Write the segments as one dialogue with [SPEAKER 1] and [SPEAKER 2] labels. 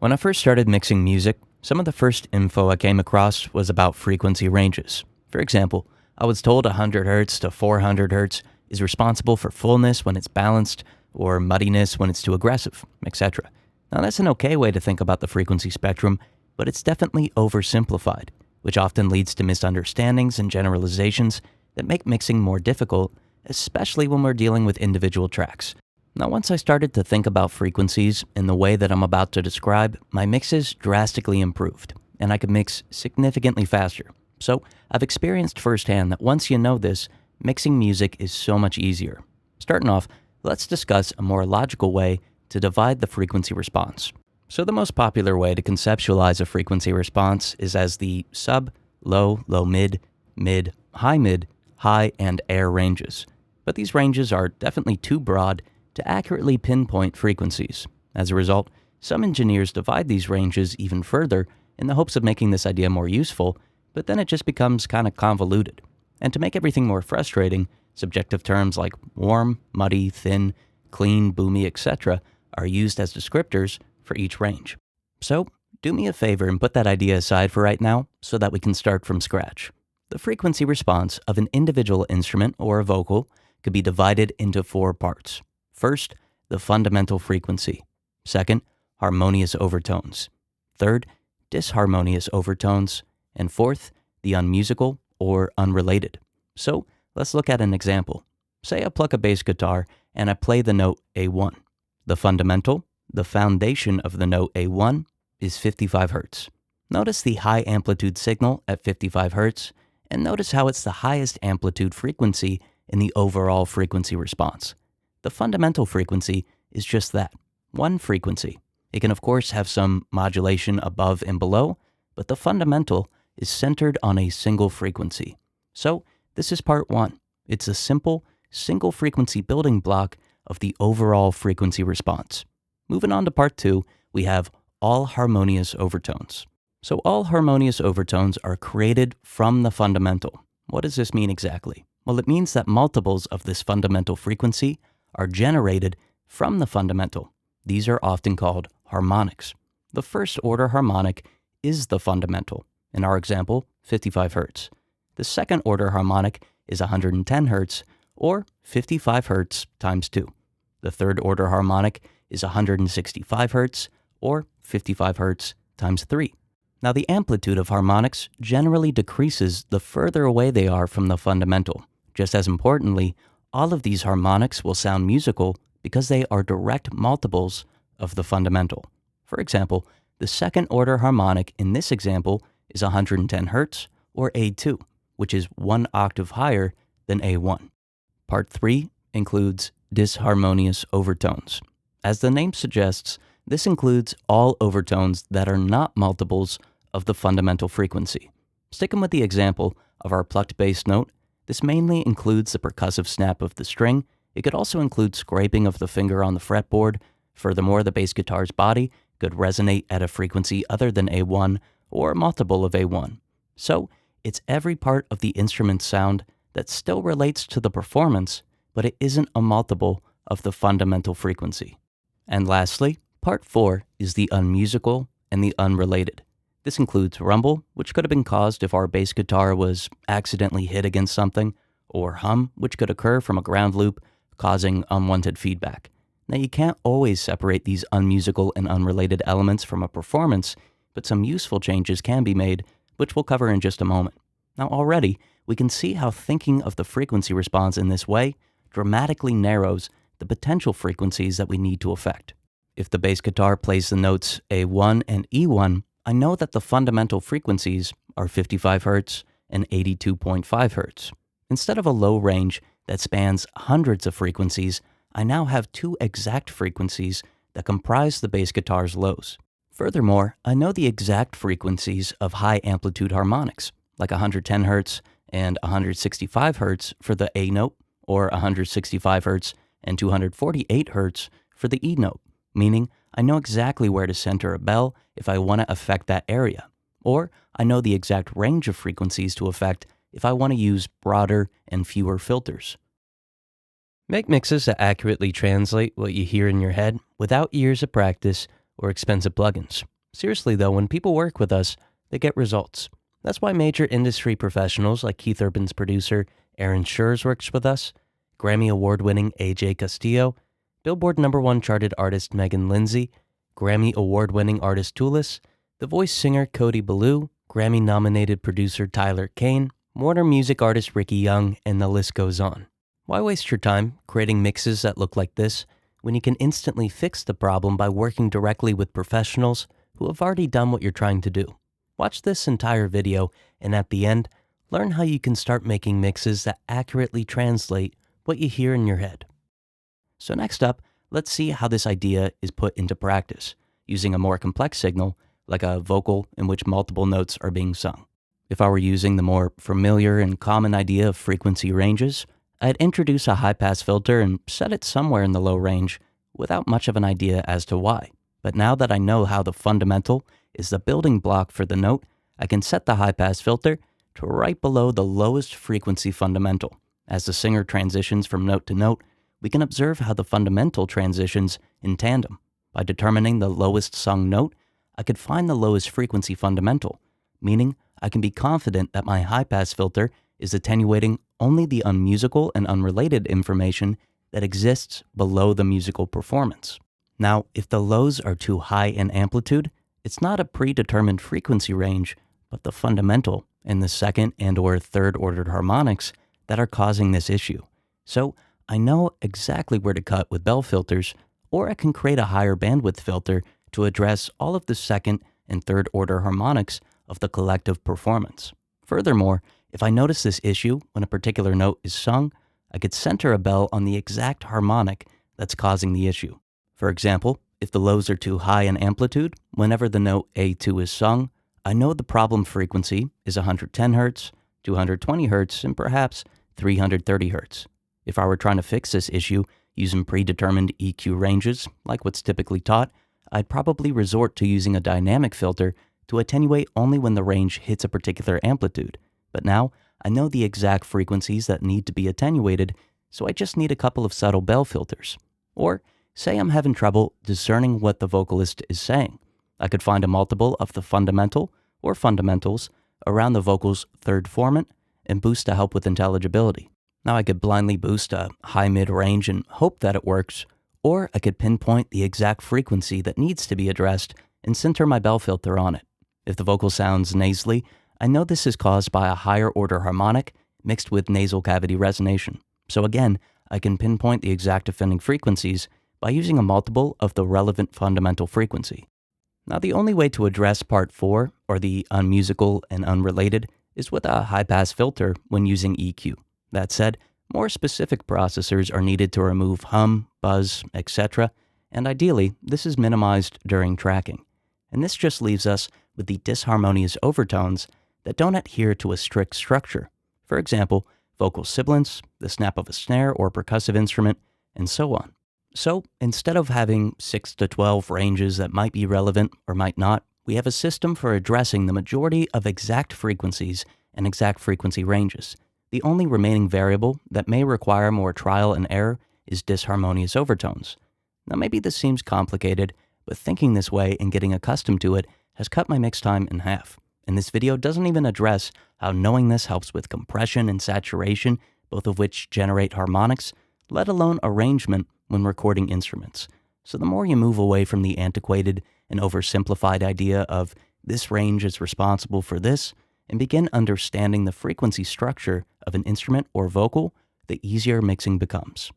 [SPEAKER 1] When I first started mixing music, some of the first info I came across was about frequency ranges. For example, I was told 100 Hz to 400 Hz is responsible for fullness when it's balanced, or muddiness when it's too aggressive, etc. Now that's an okay way to think about the frequency spectrum, but it's definitely oversimplified, which often leads to misunderstandings and generalizations that make mixing more difficult, especially when we're dealing with individual tracks. Now, once I started to think about frequencies in the way that I'm about to describe, my mixes drastically improved, and I could mix significantly faster. So, I've experienced firsthand that once you know this, mixing music is so much easier. Starting off, let's discuss a more logical way to divide the frequency response. So, the most popular way to conceptualize a frequency response is as the sub, low, low mid, mid, high, and air ranges. But these ranges are definitely too broad to accurately pinpoint frequencies. As a result, some engineers divide these ranges even further in the hopes of making this idea more useful, but then it just becomes kind of convoluted. And to make everything more frustrating, subjective terms like warm, muddy, thin, clean, boomy, etc. are used as descriptors for each range. So, do me a favor and put that idea aside for right now so that we can start from scratch. The frequency response of an individual instrument or a vocal could be divided into four parts. First, the fundamental frequency. Second, harmonious overtones. Third, disharmonious overtones. And fourth, the unmusical or unrelated. So, let's look at an example. Say I pluck a bass guitar and I play the note A1. The fundamental, the foundation of the note A1, is 55 Hz. Notice the high amplitude signal at 55 Hz, and notice how it's the highest amplitude frequency in the overall frequency response. The fundamental frequency is just that, one frequency. It can of course have some modulation above and below, but the fundamental is centered on a single frequency. So this is part one. It's a simple, single frequency building block of the overall frequency response. Moving on to part two, we have all harmonious overtones. So all harmonious overtones are created from the fundamental. What does this mean exactly? Well, it means that multiples of this fundamental frequency are generated from the fundamental. These are often called harmonics. The first order harmonic is the fundamental. In our example, 55 Hz. The second order harmonic is 110 Hz, or 55 Hz times 2. The third order harmonic is 165 Hz, or 55 Hz times 3. Now, the amplitude of harmonics generally decreases the further away they are from the fundamental. Just as importantly, all of these harmonics will sound musical because they are direct multiples of the fundamental. For example, the second order harmonic in this example is 110 Hz, or A2, which is one octave higher than A1. Part 3 includes disharmonious overtones. As the name suggests, this includes all overtones that are not multiples of the fundamental frequency. Sticking with the example of our plucked bass note, this mainly includes the percussive snap of the string. It could also include scraping of the finger on the fretboard. Furthermore, the bass guitar's body could resonate at a frequency other than A1 or a multiple of A1. So, it's every part of the instrument's sound that still relates to the performance, but it isn't a multiple of the fundamental frequency. And lastly, part 4 is the unmusical and the unrelated. This includes rumble, which could have been caused if our bass guitar was accidentally hit against something, or hum, which could occur from a ground loop, causing unwanted feedback. Now, you can't always separate these unmusical and unrelated elements from a performance, but some useful changes can be made, which we'll cover in just a moment. Now, already, we can see how thinking of the frequency response in this way dramatically narrows the potential frequencies that we need to affect. If the bass guitar plays the notes A1 and E1, I know that the fundamental frequencies are 55 Hz and 82.5 Hz. Instead of a low range that spans hundreds of frequencies, I now have two exact frequencies that comprise the bass guitar's lows. Furthermore, I know the exact frequencies of high amplitude harmonics, like 110 Hz and 165 Hz for the A note, or 165 Hz and 248 Hz for the E note, meaning I know exactly where to center a bell if I want to affect that area, or I know the exact range of frequencies to affect if I want to use broader and fewer filters. Make mixes that accurately translate what you hear in your head without years of practice or expensive plugins. Seriously though, when people work with us, they get results. That's why major industry professionals like Keith Urban's producer Aaron Schurz works with us, Grammy Award-winning AJ Castillo, Billboard #1 charted artist Megan Lindsay, Grammy Award-winning artist Toulis, The Voice singer Cody Ballou, Grammy-nominated producer Tyler Kane, Warner Music artist Ricky Young, and the list goes on. Why waste your time creating mixes that look like this when you can instantly fix the problem by working directly with professionals who have already done what you're trying to do? Watch this entire video, and at the end, learn how you can start making mixes that accurately translate what you hear in your head. So next up, let's see how this idea is put into practice, using a more complex signal, like a vocal in which multiple notes are being sung. If I were using the more familiar and common idea of frequency ranges, I'd introduce a high-pass filter and set it somewhere in the low range without much of an idea as to why. But now that I know how the fundamental is the building block for the note, I can set the high-pass filter to right below the lowest frequency fundamental. As the singer transitions from note to note, we can observe how the fundamental transitions in tandem. By determining the lowest sung note, I could find the lowest frequency fundamental, meaning I can be confident that my high-pass filter is attenuating only the unmusical and unrelated information that exists below the musical performance. Now, if the lows are too high in amplitude, it's not a predetermined frequency range, but the fundamental and the second and/or third ordered harmonics that are causing this issue. So I know exactly where to cut with bell filters, or I can create a higher bandwidth filter to address all of the second and third order harmonics of the collective performance. Furthermore, if I notice this issue when a particular note is sung, I could center a bell on the exact harmonic that's causing the issue. For example, if the lows are too high in amplitude, whenever the note A2 is sung, I know the problem frequency is 110 Hz, 220 Hz, and perhaps 330 Hz. If I were trying to fix this issue using predetermined EQ ranges, like what's typically taught, I'd probably resort to using a dynamic filter to attenuate only when the range hits a particular amplitude. But now, I know the exact frequencies that need to be attenuated, so I just need a couple of subtle bell filters. Or, say I'm having trouble discerning what the vocalist is saying. I could find a multiple of the fundamental or fundamentals around the vocal's third formant and boost to help with intelligibility. Now I could blindly boost a high mid-range and hope that it works, or I could pinpoint the exact frequency that needs to be addressed and center my bell filter on it. If the vocal sounds nasally, I know this is caused by a higher order harmonic mixed with nasal cavity resonation. So again, I can pinpoint the exact offending frequencies by using a multiple of the relevant fundamental frequency. Now the only way to address part 4, or the unmusical and unrelated, is with a high-pass filter when using EQ. That said, more specific processors are needed to remove hum, buzz, etc., and ideally, this is minimized during tracking. And this just leaves us with the disharmonious overtones that don't adhere to a strict structure. For example, vocal sibilance, the snap of a snare or percussive instrument, and so on. So, instead of having 6 to 12 ranges that might be relevant or might not, we have a system for addressing the majority of exact frequencies and exact frequency ranges. The only remaining variable that may require more trial and error is disharmonious overtones. Now maybe this seems complicated, but thinking this way and getting accustomed to it has cut my mix time in half. And this video doesn't even address how knowing this helps with compression and saturation, both of which generate harmonics, let alone arrangement when recording instruments. So the more you move away from the antiquated and oversimplified idea of this range is responsible for this, and begin understanding the frequency structure of an instrument or vocal, the easier mixing becomes.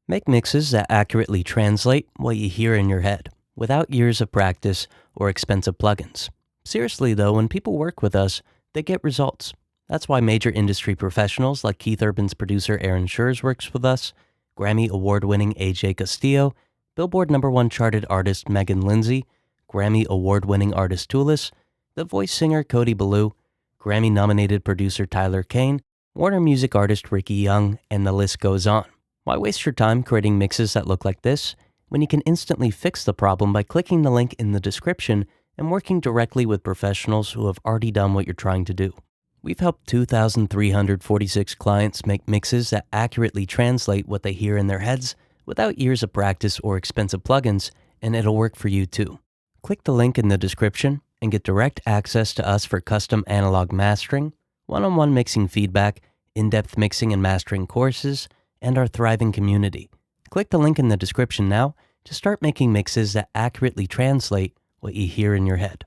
[SPEAKER 1] Make mixes that accurately translate what you hear in your head, without years of practice or expensive plugins. Seriously though, when people work with us, they get results. That's why major industry professionals like Keith Urban's producer Aaron Schurz works with us, Grammy Award-winning AJ Castillo, Billboard #1 charted artist Megan Lindsay, Grammy Award-winning artist Toulis, The Voice singer Cody Ballou, Grammy-nominated producer Tyler Kane, Warner Music artist Ricky Young, and the list goes on. Why waste your time creating mixes that look like this when you can instantly fix the problem by clicking the link in the description and working directly with professionals who have already done what you're trying to do? We've helped 2,346 clients make mixes that accurately translate what they hear in their heads without years of practice or expensive plugins, and it'll work for you too. Click the link in the description and get direct access to us for custom analog mastering, one-on-one mixing feedback, in-depth mixing and mastering courses, and our thriving community. Click the link in the description now to start making mixes that accurately translate what you hear in your head.